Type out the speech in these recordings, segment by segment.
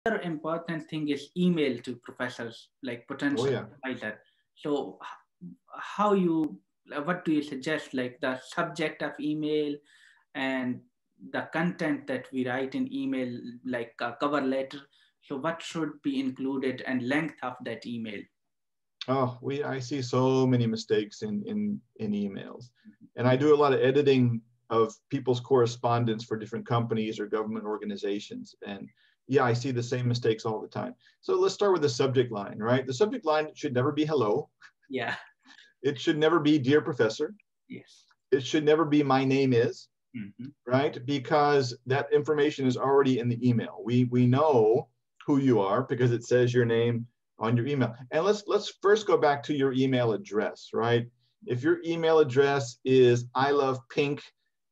Another important thing is email to professors, like Oh potential yeah. advisor. So how you, what do you suggest, like the subject of email and the content that we write in email, like a cover letter? So what should be included and length of that email? Oh, I see so many mistakes in emails. And I do a lot of editing of people's correspondence for different companies or government organizations. And yeah, I see the same mistakes all the time. So let's start with the subject line, right? The subject line should never be hello. Yeah. It should never be dear professor. Yes. It should never be my name is, Mhm. right? Because that information is already in the email. We know who you are because it says your name on your email. And let's first go back to your email address, right? If your email address is I love pink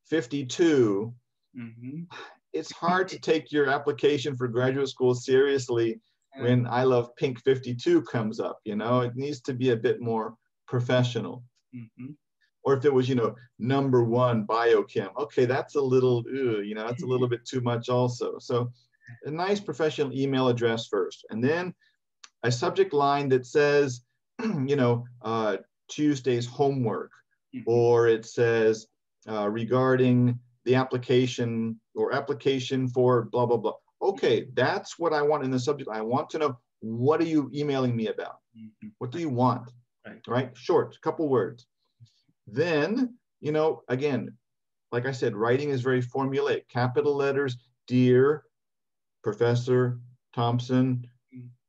52, Mhm. it's hard to take your application for graduate school seriously when I love pink 52 comes up, you know? It needs to be a bit more professional. Mhm. Or if it was, #1 biochem, okay, that's a little, that's a little bit too much also. So a nice professional email address first, and then a subject line that says, Tuesday's homework, Mhm. or it says regarding the application or application for blah, blah, blah. Okay, that's what I want in the subject. I want to know, what are you emailing me about? Mhm. What do you want? Right. Right? Short, couple words. Then, again, like I said, writing is very formulaic. Capital letters, dear Professor Thompson,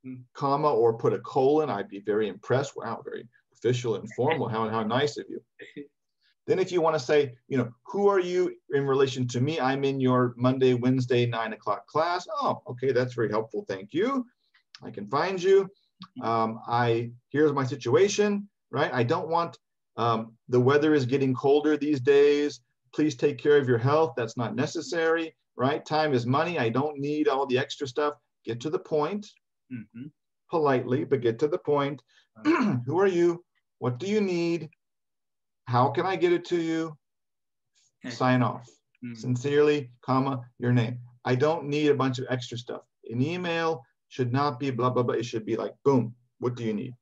Mhm. comma, or put a colon. I'd be very impressed. Wow, very official and formal. How nice of you. Then if you want to say, who are you in relation to me? I'm in your Monday, Wednesday, 9 o'clock class. Oh, okay, that's very helpful. Thank you. I can find you. Here's my situation, right? I don't want, the weather is getting colder these days. Please take care of your health. That's not necessary, right? Time is money. I don't need all the extra stuff. Get to the point, Mhm. politely, but get to the point. Who are you? What do you need? How can I get it to you? Yes. Sign off. Mhm. Sincerely, comma, your name. I don't need a bunch of extra stuff. An email should not be blah, blah, blah. It should be like, boom, what do you need?